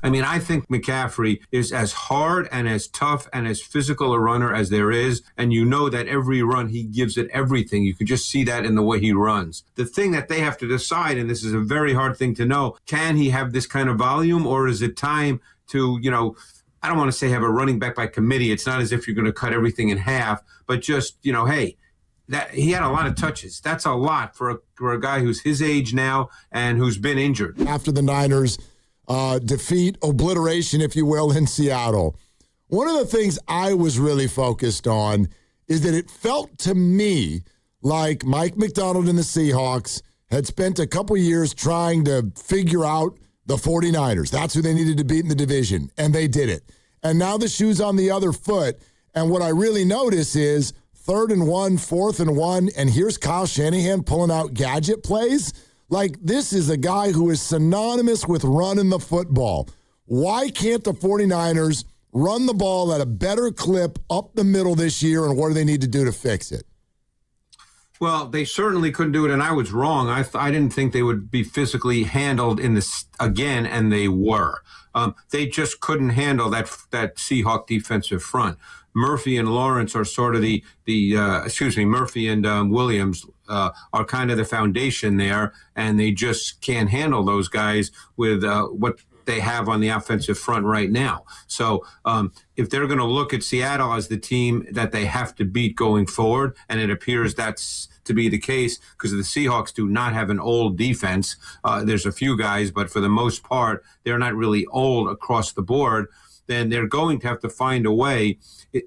I mean, I think McCaffrey is as hard and as tough and as physical a runner as there is. And you know that every run he gives it everything. You could just see that in the way he runs. The thing that they have to decide, and this is a very hard thing to know, can he have this kind of volume, or is it time to, I don't want to say have a running back by committee. It's not as if you're going to cut everything in half, but just, hey, that he had a lot of touches. That's a lot for a guy who's his age now and who's been injured. After the Niners defeat, obliteration, if you will, in Seattle, one of the things I was really focused on is that it felt to me like Mike McDonald and the Seahawks had spent a couple years trying to figure out the 49ers. That's who they needed to beat in the division, and they did it. And now the shoe's on the other foot, and what I really notice is 3rd and 1, 4th and 1, and here's Kyle Shanahan pulling out gadget plays. Like, this is a guy who is synonymous with running the football. Why can't the 49ers run the ball at a better clip up the middle this year, and what do they need to do to fix it? Well, they certainly couldn't do it, and I was wrong. I didn't think they would be physically handled in this again, and they were. They just couldn't handle that Seahawk defensive front. Murphy and Lawrence are sort of Murphy and Williams are kind of the foundation there, and they just can't handle those guys with what they have on the offensive front right now. So if they're going to look at Seattle as the team that they have to beat going forward, and it appears that's to be the case because the Seahawks do not have an old defense. There's a few guys, but for the most part, they're not really old across the board. Then they're going to have to find a way,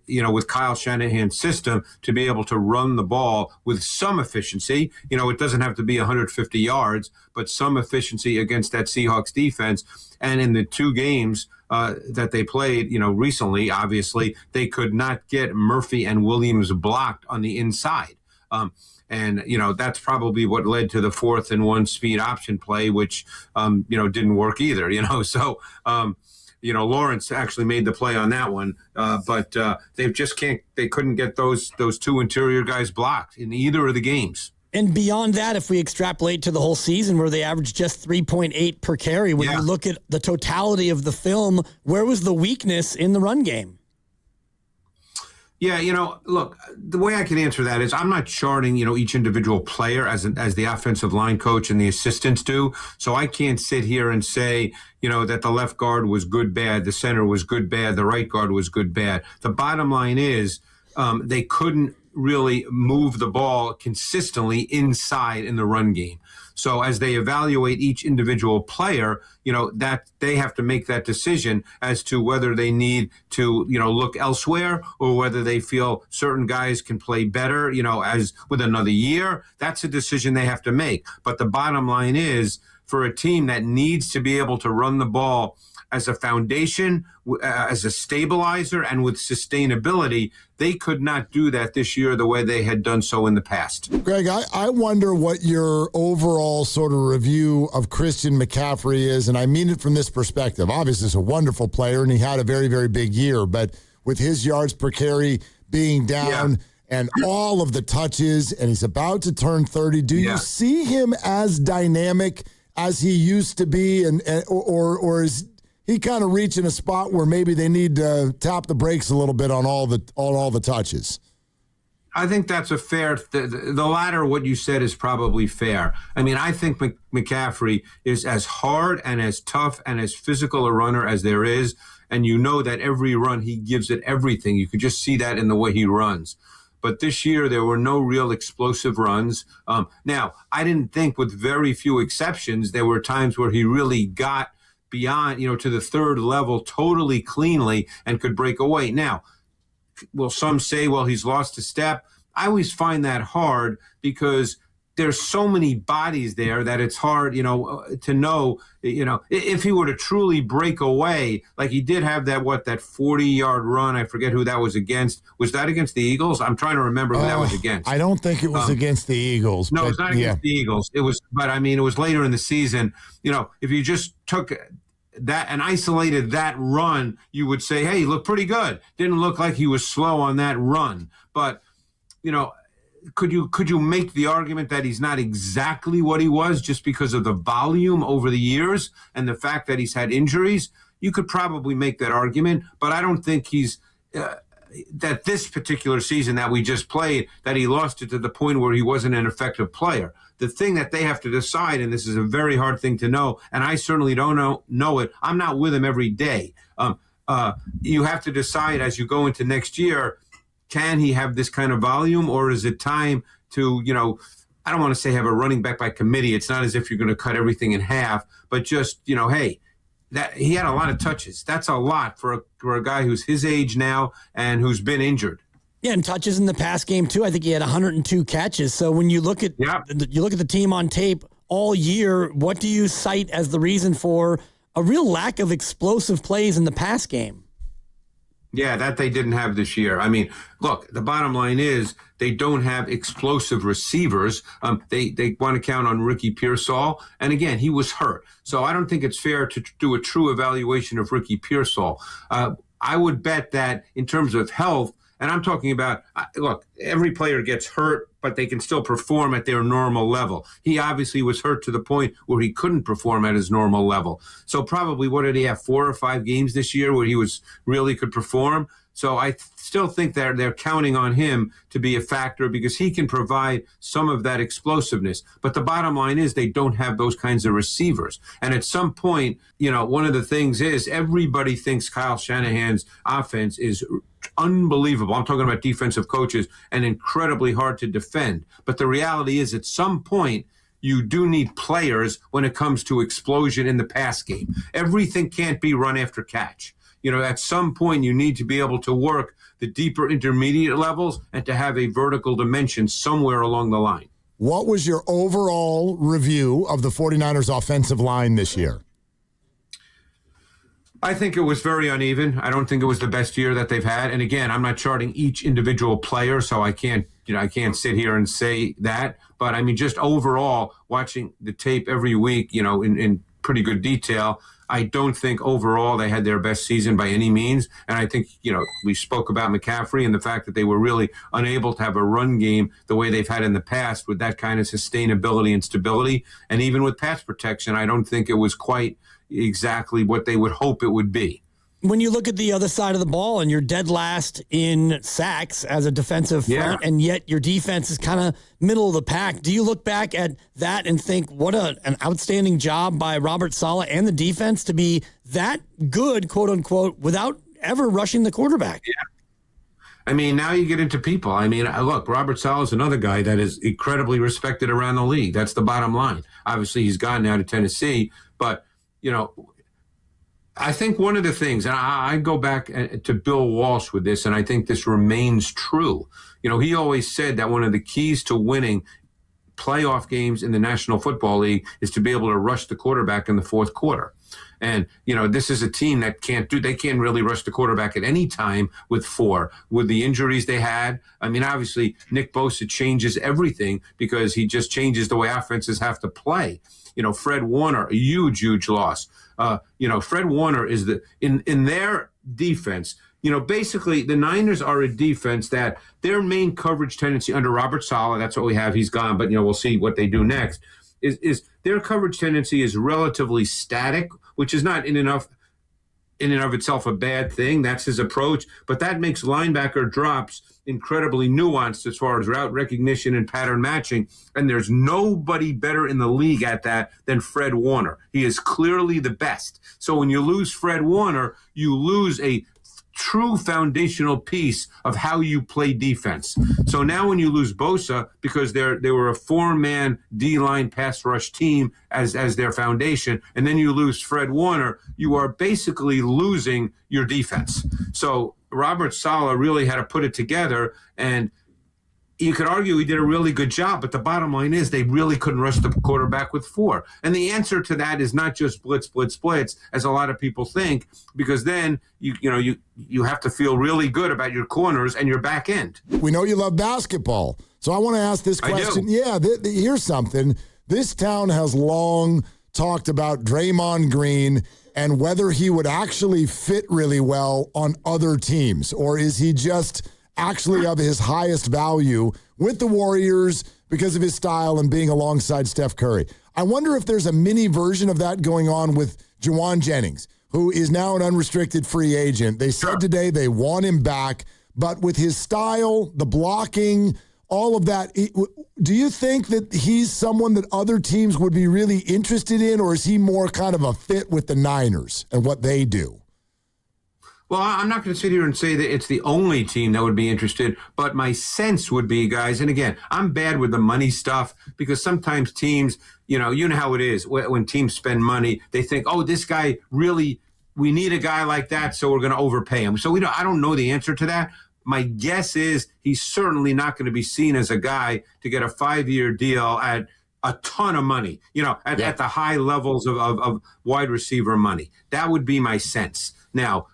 with Kyle Shanahan's system, to be able to run the ball with some efficiency. It doesn't have to be 150 yards, but some efficiency against that Seahawks defense. And in the two games that they played, recently, obviously, they could not get Murphy and Williams blocked on the inside. And that's probably what led to the 4th and 1 speed option play, which, didn't work either, So, Lawrence actually made the play on that one, but they couldn't get those two interior guys blocked in either of the games. And beyond that, if we extrapolate to the whole season where they averaged just 3.8 per carry, when you look at the totality of the film, where was the weakness in the run game? Yeah, look, the way I can answer that is I'm not charting, each individual player as the offensive line coach and the assistants do. So I can't sit here and say, that the left guard was good, bad, the center was good, bad, the right guard was good, bad. The bottom line is they couldn't really move the ball consistently inside in the run game. So as they evaluate each individual player, that they have to make that decision as to whether they need to, look elsewhere or whether they feel certain guys can play better, as with another year. That's a decision they have to make. But the bottom line is, for a team that needs to be able to run the ball as a foundation, as a stabilizer, and with sustainability, they could not do that this year the way they had done so in the past. Greg, I wonder what your overall sort of review of Christian McCaffrey is, and I mean it from this perspective. Obviously, he's a wonderful player, and he had a very, very big year, but with his yards per carry being down and all of the touches, and he's about to turn 30, do you see him as dynamic as he used to be, or is he kind of reaching a spot where maybe they need to tap the brakes a little bit on all the touches? I think that's a fair. The latter, what you said, is probably fair. I mean, I think McCaffrey is as hard and as tough and as physical a runner as there is, and that every run he gives it everything. You could just see that in the way he runs. But this year, there were no real explosive runs. Now, I didn't think, with very few exceptions, there were times where he really got beyond, to the third level totally cleanly and could break away. Now, will some say, well, he's lost a step? I always find that hard because there's so many bodies there that it's hard, to know, if he were to truly break away, like he did have that 40-yard run. I forget who that was against. Was that against the Eagles? I'm trying to remember who that was against. I don't think it was against the Eagles. No, it's not against the Eagles. It was later in the season. If you just took that and isolated that run, you would say, hey, he looked pretty good. Didn't look like he was slow on that run. But, could you make the argument that he's not exactly what he was just because of the volume over the years and the fact that he's had injuries? you could probably make that argument, but I don't think he's that this particular season that we just played, that he lost it to the point where he wasn't an effective player. The thing that they have to decide, and this is a very hard thing to know, and I certainly don't know it. I'm not with him every day. You have to decide as you go into next year, can he have this kind of volume, or is it time to, I don't want to say have a running back by committee. It's not as if you're going to cut everything in half, but just, hey, that he had a lot of touches. That's a lot for a guy who's his age now and who's been injured. Yeah, and touches in the pass game too. I think he had 102 catches. So when you look at the team on tape all year, what do you cite as the reason for a real lack of explosive plays in the pass game? Yeah, that they didn't have this year. I mean, look, the bottom line is they don't have explosive receivers. They want to count on Ricky Pearsall. And again, he was hurt. So I don't think it's fair to do a true evaluation of Ricky Pearsall. I would bet that in terms of health, and I'm talking about, look, every player gets hurt, but they can still perform at their normal level. He obviously was hurt to the point where he couldn't perform at his normal level. So probably, what did he have, 4 or 5 games this year where he really could perform? So I still think they're counting on him to be a factor because he can provide some of that explosiveness. But the bottom line is they don't have those kinds of receivers. And at some point, one of the things is everybody thinks Kyle Shanahan's offense is unbelievable. I'm talking about defensive coaches, and incredibly hard to defend. But the reality is at some point, you do need players when it comes to explosion in the pass game. Everything can't be run after catch. At some point, you need to be able to work the deeper intermediate levels and to have a vertical dimension somewhere along the line. What was your overall review of the 49ers offensive line this year? I think it was very uneven. I don't think it was the best year that they've had. And again, I'm not charting each individual player, so I can't sit here and say that. But I mean, just overall, watching the tape every week, in pretty good detail, I don't think overall they had their best season by any means. And I think, we spoke about McCaffrey and the fact that they were really unable to have a run game the way they've had in the past with that kind of sustainability and stability. And even with pass protection, I don't think it was quite exactly what they would hope it would be. When you look at the other side of the ball and you're dead last in sacks as a defensive front, and yet your defense is kind of middle of the pack, do you look back at that and think what an outstanding job by Robert Saleh and the defense to be that good, quote unquote, without ever rushing the quarterback? Yeah. I mean, now you get into people. I mean, look, Robert Saleh is another guy that is incredibly respected around the league. That's the bottom line. Obviously, he's gone now to Tennessee, but I think one of the things, and I go back to Bill Walsh with this, and I think this remains true. He always said that one of the keys to winning playoff games in the National Football League is to be able to rush the quarterback in the fourth quarter. And, this is a team that they can't really rush the quarterback at any time with 4. With the injuries they had, I mean, obviously, Nick Bosa changes everything because he just changes the way offenses have to play. Fred Warner, a huge, huge loss. Fred Warner is in their defense. Basically, the Niners are a defense that their main coverage tendency under Robert Saleh, that's what we have. He's gone, but, we'll see what they do next, is their coverage tendency is relatively static, which is not in and of itself a bad thing. That's his approach. But that makes linebacker drops incredibly nuanced as far as route recognition and pattern matching. And there's nobody better in the league at that than Fred Warner. He is clearly the best. So when you lose Fred Warner, you lose a true foundational piece of how you play defense. So now when you lose Bosa, because they were a 4-man D-line pass rush team as their foundation, and then you lose Fred Warner, you are basically losing your defense. So Robert Saleh really had to put it together, and you could argue he did a really good job, but the bottom line is they really couldn't rush the quarterback with 4. And the answer to that is not just blitz, blitz, blitz, as a lot of people think, because then you have to feel really good about your corners and your back end. We know you love basketball, so I want to ask this question. I do. Yeah, here's something. This town has long talked about Draymond Green and whether he would actually fit really well on other teams, or is he just actually of his highest value with the Warriors because of his style and being alongside Steph Curry. I wonder if there's a mini version of that going on with Jauan Jennings, who is now an unrestricted free agent. They said today they want him back, but with his style, the blocking, all of that, do you think that he's someone that other teams would be really interested in, or is he more kind of a fit with the Niners and what they do? Well, I'm not going to sit here and say that it's the only team that would be interested, but my sense would be, guys, and again, I'm bad with the money stuff because sometimes teams, you know how it is. When teams spend money, they think, oh, this guy really, we need a guy like that, so we're going to overpay him. So I don't know the answer to that. My guess is he's certainly not going to be seen as a guy to get a 5-year deal at a ton of money, at the high levels of wide receiver money. That would be my sense. Now,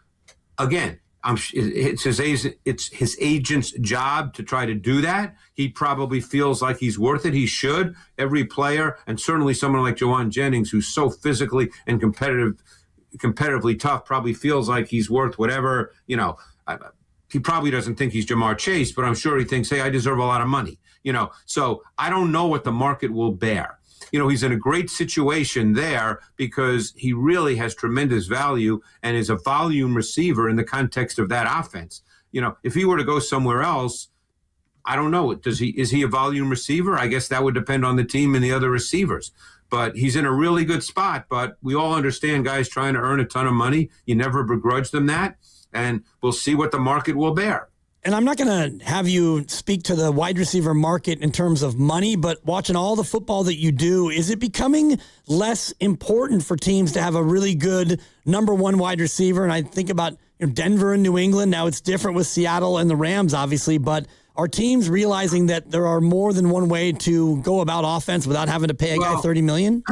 again, it's his agent's job to try to do that. He probably feels like he's worth it. He should. Every player, and certainly someone like Jauan Jennings, who's so physically and competitively tough, probably feels like he's worth whatever. He probably doesn't think he's Jamar Chase, but I'm sure he thinks, hey, I deserve a lot of money. So I don't know what the market will bear. He's in a great situation there because he really has tremendous value and is a volume receiver in the context of that offense. If he were to go somewhere else, I don't know. Is he a volume receiver? I guess that would depend on the team and the other receivers. But he's in a really good spot. But we all understand guys trying to earn a ton of money. You never begrudge them that. And we'll see what the market will bear. And I'm not going to have you speak to the wide receiver market in terms of money, but watching all the football that you do, is it becoming less important for teams to have a really good number one wide receiver? And I think about Denver and New England. Now it's different with Seattle and the Rams, obviously, but are teams realizing that there are more than one way to go about offense without having to pay a guy $30 million?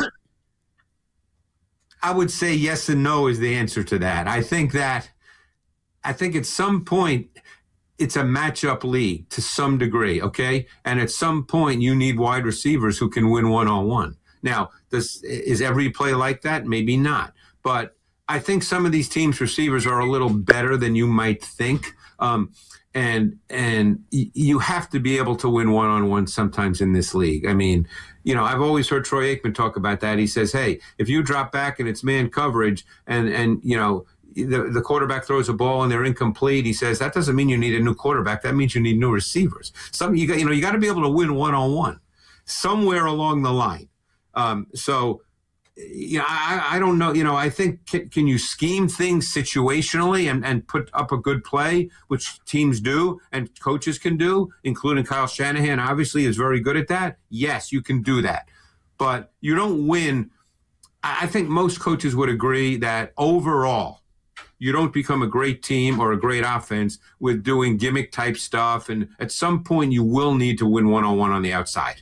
I would say yes and no is the answer to that. I think at some point, it's a matchup league to some degree, okay? And at some point, you need wide receivers who can win one-on-one. Now, is every play like that? Maybe not. But I think some of these teams' receivers are a little better than you might think. And you have to be able to win one-on-one sometimes in this league. I mean, I've always heard Troy Aikman talk about that. He says, hey, if you drop back and it's man coverage and the quarterback throws a ball and they're incomplete, he says, that doesn't mean you need a new quarterback. That means you need new receivers. You got to be able to win one-on-one somewhere along the line. I don't know. I think can you scheme things situationally and put up a good play, which teams do and coaches can do, including Kyle Shanahan, obviously is very good at that. Yes, you can do that. But you don't win. I think most coaches would agree that overall, you don't become a great team or a great offense with doing gimmick type stuff. And at some point you will need to win one-on-one on the outside.